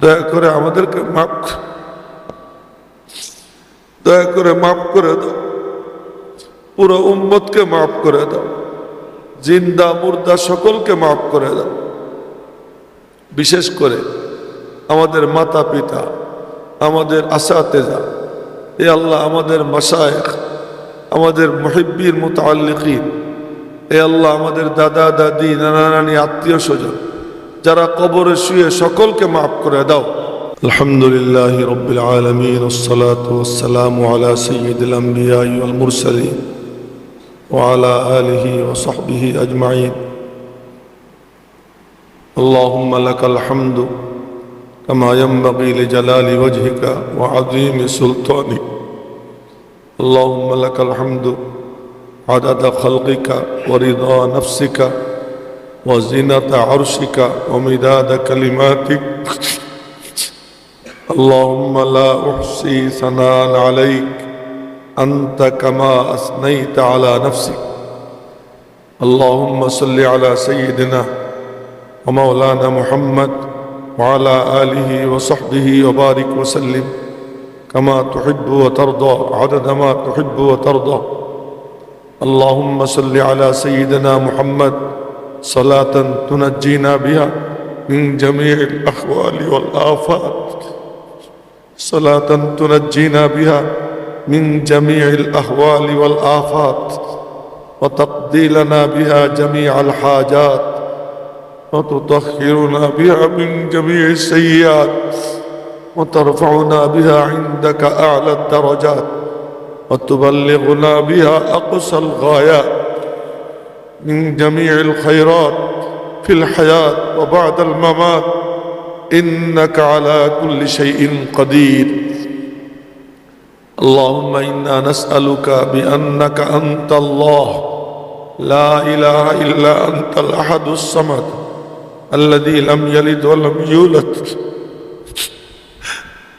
দয়া করে আমাদেরকে দয়া করে মাফ করে দাও, পুরো উম্মতকে মাফ করে দাও, জিন্দা মুর্দা সকলকে মাফ করে দাও। বিশেষ করে আমাদের মাতা পিতা, আমাদের আসাতেজা, এ আল্লাহ আমাদের মাশায়েখ, আমাদের মুহিব্বির মুতাআল্লিকিন, এ আল্লাহ আমাদের দাদা দাদি নানা নানি আত্মীয় স্বজন যারা কবরে শুয়ে সকলকে মাফ করে দাও। আলহামদুলিল্লাহ রাব্বিল আলামিন ওয়াসসালাতু ওয়াসসালামু আলা সাইয়্যিদিল আমবিয়া ওয়াল মুরসালিন ওয়া আলা আলিহি ওয়া সাহবিহি আজমাইন। আল্লাহুম্মা লাকাল হামদু কামা ইয়ানবাগি লিজালালি ওয়াজহিকা ওয়া আযীমি সুলতানিক। আল্লাহুম্মা লাকাল হামদু আদাদা খালকিকা ওয়া রিদা নাফসিকা ওয়া জিনাতা আরশিকা ওয়া মিদাদা কালিমাতিক। اللهم لا أحصي ثناء عليك أنت كما أثنيت على نفسك. اللهم صل على سيدنا ومولانا محمد وعلى آله وصحبه وبارك وسلم كما تحب وترضى عدد ما تحب وترضى. اللهم صل على سيدنا محمد صلاة تنجينا بها من جميع الأحوال والآفات، صلاة تنجينا بها من جميع الأهوال والآفات، وتقضي لنا بها جميع الحاجات، وتطهرنا بها من جميع السيئات، وترفعنا بها عندك أعلى الدرجات، وتبلغنا بها أقصى الغايات من جميع الخيرات في الحياة وبعد الممات، إنك على كل شيء قدير. اللهم إنا نسألك بأنك أنت الله لا إله إلا أنت الأحد الصمد الذي لم يلد ولم يولد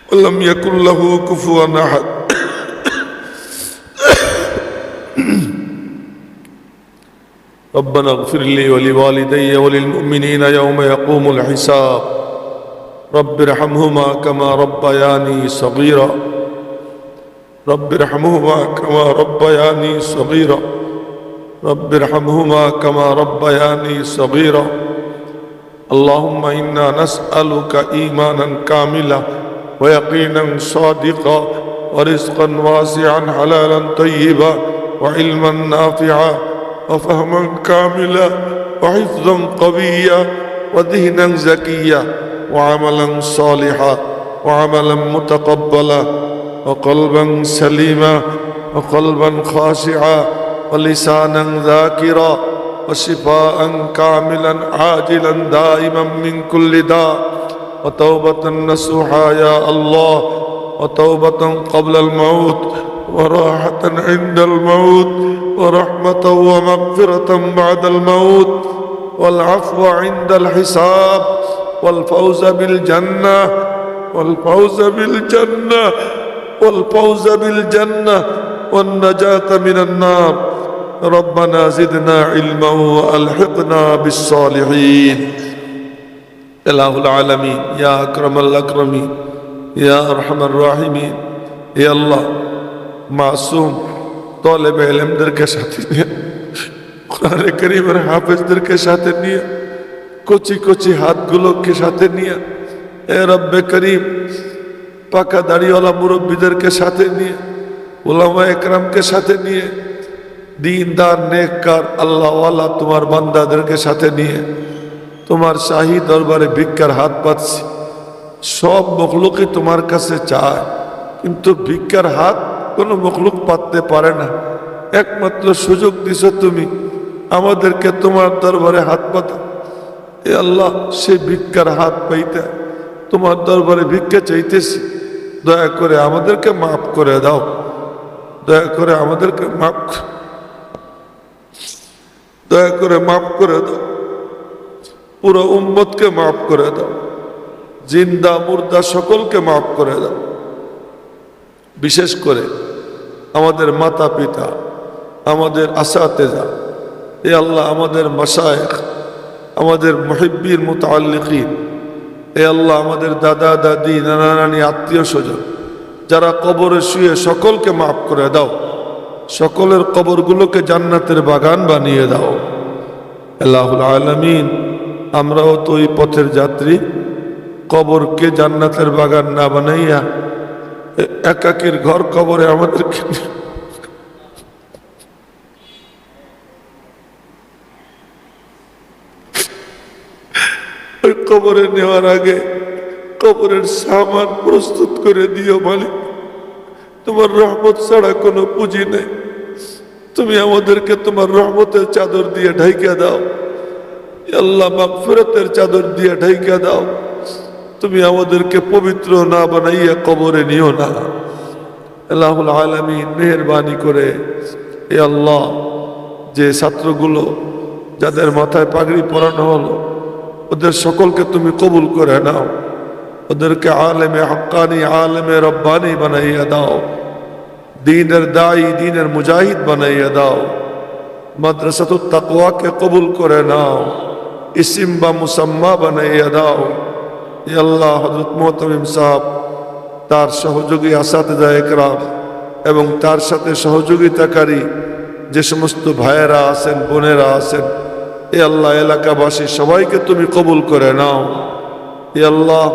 ولم يكن له كفوا أحد. ربنا اغفر لي ولوالدي وللمؤمنين يوم يقوم الحساب. رب ارحمهما كما ربياني صغيرا، رب ارحمهما كما ربياني صغيرا، رب ارحمهما كما ربياني صغيرا. اللهم إنا نسألك إيمانا كاملا ويقينا صادقا ورزقا واسعا حلالا طيبا وعلما نافعا وفهما كاملا وحفظا قويا وذهنا زكيا وعملا صالحا وعملا متقبلا وقلبا سليما وقلبا خاشعا ولسانا ذاكرا وشفاء كاملا عاجلا دائما من كل داء وتوبة نصوحا يا الله، وتوبة قبل الموت وراحة عند الموت ورحمة ومغفرة بعد الموت والعفو عند الحساب والفوز بالجنة والفوز بالجنة والفوز بالجنة والنجاة من النار. ربنا زدنا علما وألحقنا بالصالحين. إله العالمين يا أكرم الأكرمين يا أرحم الراحمين. يا الله মাসুম তলেবে ইলমদেরকে সাথে নিয়ে, কোরআনে কারীমের হাফেজদেরকে সাথে নিয়ে, কচি কচি হাতগুলোকে সাথে নিয়ে, এ রব্বে করিম পাকা দাড়িওয়ালা মুরব্বীদেরকে সাথে নিয়ে, উলামা একরামকে সাথে নিয়ে, দীনদার নেককার আল্লাহওয়ালা তোমার বান্দাদেরকে সাথে নিয়ে তোমার শাহী দরবারে ভিক্ষার হাত পাচ্ছি। সব মখলুকই তোমার কাছে চায়, কিন্তু ভিক্ষার হাত কোনো মখলুক পাততে পারে না। একমাত্র সুযোগ দিছো তুমি আমাদেরকে তোমার দরবারে হাত পাতা। এ আল্লাহ, সেই ভিক্ষার হাত পাইতে তোমার দরবারে ভিক্ষা চাইতেছি। দয়া করে আমাদেরকে মাফ করে দাও, দয়া করে আমাদেরকে দয়া করে মাফ করে দাও, পুরো উম্মতকে মাফ করে দাও, জিন্দা মুর্দা সকলকে মাফ করে দাও। বিশেষ করে আমাদের মাতা পিতা, আমাদের আসাতেজা, এ আল্লাহ আমাদের মাশায়েখ, আমাদের মুহিব্বির মুতাআল্লিকিন, এ আল্লাহ আমাদের দাদা দাদি নানা নানি আত্মীয় স্বজন যারা কবরে শুয়ে সকলকে মাফ করে দাও, সকলের কবরগুলোকে জান্নাতের বাগান বানিয়ে দাও। আল্লাহুল আলামিন, আমরাও তো ওই পথের যাত্রী, কবরকে জান্নাতের বাগান না বানাইয়া একাকীর ঘর কবরে আমাদেরকে ওই কবরে নেওয়ার আগে কবরের সামান প্রস্তুত করে দিও মালিক। তোমার রহমত ছাড়া কোনো পুঁজি নেই। তুমি আমাদেরকে তোমার রহমতের চাদর দিয়ে ঢাইকা দাও। আল্লাহ মাগফিরাতের চাদর দিয়ে ঢাইকা দাও। তুমি আমাদেরকে পবিত্র না বানাইয়া কবরে নিও না। আল্লাহুল আলামিন, মেহেরবানি করে এ আল্লাহ, যে ছাত্রগুলো যাদের মাথায় পাগড়ি পরানো হলো ওদের সকলকে তুমি কবুল করে নাও। ওদেরকে আলেমে হক্কানি, আলেমে রব্বানি বানাইয়া দাও। দ্বীনের দায়ী, দ্বীনের মুজাহিদ বানাইয়া দাও। মাদ্রাসাতুত তাকওয়াকে কবুল করে নাও। ইসিম বা মুসাম্মা বানাইয়া দাও। ইয়া আল্লাহ, হযরত মুহতামিম সাহেব, তার সহযোগী আসাতিজা ইকরাম এবং তার সাথে সহযোগিতাকারী যে সমস্ত ভাইয়েরা আছেন, বোনেরা আছেন, এ আল্লাহ এলাকাবাসী সবাইকে তুমি কবুল করে নাও। এ আল্লাহ,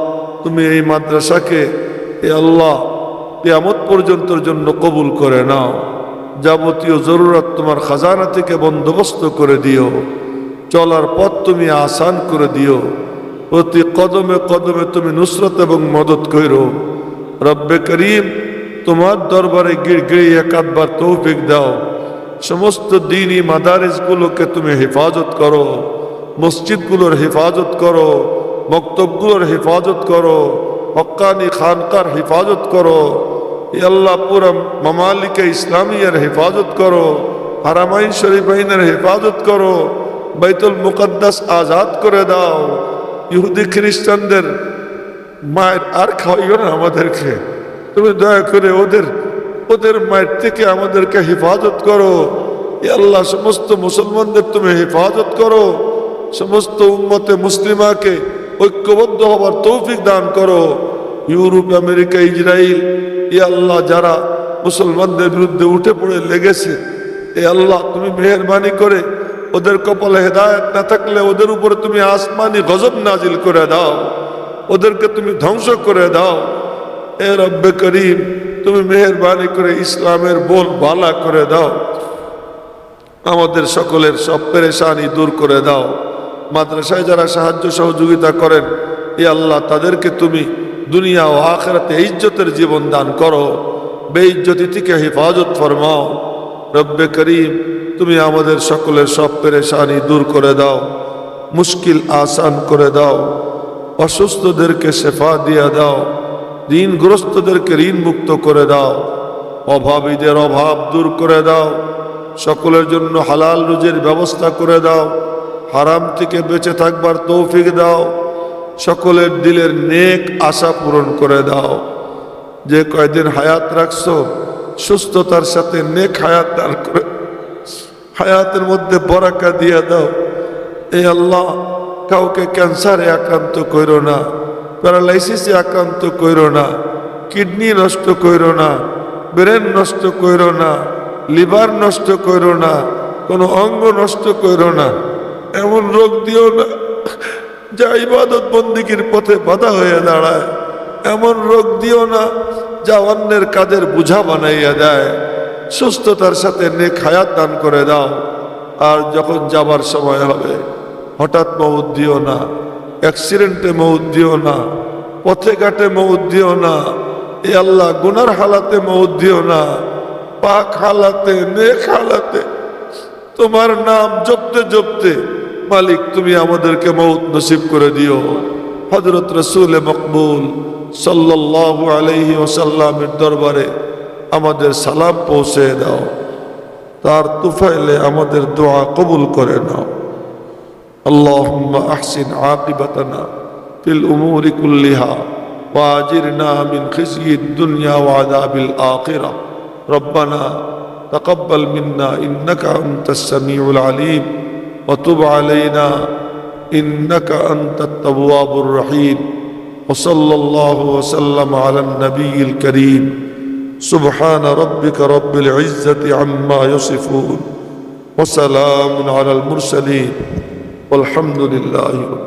তুমি এই মাদ্রাসাকে এ আল্লাহ কিয়ামত পর্যন্তর জন্য কবুল করে নাও। যাবতীয় জরুরত তোমার খাজানা থেকে বন্দোবস্ত করে দিও। চলার পথ তুমি আসান করে দিও। প্রতি কদমে কদমে তুমি নুসরত এবং মদত করো। রব্বে করিম, তোমার দরবারে গিড়গিড়ি একাধবার তৌফিক দাও। সমস্ত দ্বীনি মাদারিসগুলোকে তুমি হেফাজত করো। মসজিদগুলোর হেফাজত করো। মক্তবগুলোর হেফাজত করো। হক্কানি খানকার হেফাজত করো। আল্লাহ, পুরা মামালিকে ইসলামিয়ার হেফাজত করো। হারামাইন শরীফাইনের হেফাজত করো। বাইতুল মুকদ্দাস আজাদ করে দাও। ইহুদি খ্রিস্টানদের মায়ের আর খাওয়াইও না আমাদেরকে। তুমি দয়া করে ওদের মায়ের থেকে আমাদেরকে হেফাজত করো। আল্লাহ, সমস্ত মুসলমানদের তুমি হেফাজত করো। সমস্ত উম্মতে মুসলিমাকে ঐক্যবদ্ধ হবার তৌফিক দান করো। ইউরোপ, আমেরিকা, ইসরায়েল, এ আল্লাহ, যারা মুসলমানদের বিরুদ্ধে উঠে পড়ে লেগেছে, এ আল্লাহ, তুমি মেহেরবানি করে ওদের কপালে হেদায়েত না থাকলে ওদের উপরে তুমি আসমানি গজব নাজিল করে দাও। ওদেরকে তুমি ধ্বংস করে দাও। এ রব্বে করিম, তুমি মেহেরবানি করে ইসলামের বল বালা করে দাও। আমাদের সকলের সব পেরেশানি দূর করে দাও। মাদ্রাসায় যারা সাহায্য সহযোগিতা করেন, এ আল্লাহ, তাদেরকে তুমি দুনিয়া ও আখিরাতে ইজ্জতের জীবন দান করো। বেইজ্জতি থেকে হেফাজত ফরমাও। রব্বে করিম, তুমি আমাদের সকলের সব পেরেশানি দূর করে দাও। মুশকিল আসান করে দাও। অসুস্থদেরকে শেফা দিয়ে দাও। ঋণগ্রস্তদেরকে ঋণ মুক্ত করে দাও। অভাবীদের অভাব দূর করে দাও। সকলের জন্য হালাল রুজির ব্যবস্থা করে দাও। হারাম থেকে বেঁচে থাকবার তৌফিক দাও। সকলের দিলের নেক আশা পূরণ করে দাও। যে কয়দিন হায়াত রাখছো, সুস্থতার সাথে নেক হায়াত দান করে হায়াতের মধ্যে বরাকা দিয়ে দাও। এই আল্লাহ, কাউকে ক্যান্সারে আক্রান্ত করো না, প্যারালাইসিসে আক্রান্ত করো না, কিডনি নষ্ট করো না, ব্রেন নষ্ট করো না, লিভার নষ্ট করো না, কোনো অঙ্গ নষ্ট করো না। এমন রোগ দিও না যা ইবাদত বন্দিগির পথে বাধা হয়ে দাঁড়ায়। এমন রোগ দিও না যা অন্যের কাজের বোঝা বানাইয়া দেয়। সুস্থতার সাথে নেক হায়াত দান করে দাও। আর যখন যাবার সময় হবে, হঠাৎ মউত দিও না, অ্যাক্সিডেন্টে মউত দিও না, পথে ঘাটে মউত দিও না। এ আল্লাহ, গুনার হালাতে মউত দিও না, পাক হালাতে, নেক হালাতে, তোমার নাম জপতে জপতে মালিক তুমি আমাদেরকে মউত নসিব করে দিও। হযরত রাসূল মকবুল সাল্লাল্লাহু আলাইহি ওয়াসাল্লামের দরবারে আমাদের সালাম পৌঁছে দাও। তার তুফাইলে আমাদের দোয়া কবুল করে নাও। আল্লাহুম্মা আহসিন আকিবাতানা ফিল উমুরি কুল্লিহা ওয়া আজিরনা মিন খিজয়িদ দুনিয়া ওয়া আযাবিল আখিরাহ। রব্বানা তাকাব্বাল মিন্না ইন্নাকা আনতাস সামিউল আলিম ওয়া তুব আলাইনা ইন্নাকা আনতাত তাওয়াবুর রহিম। وصلى الله وسلم على النبي الكريم سبحان ربك رب العزة عما يصفون وسلام على المرسلين والحمد لله رب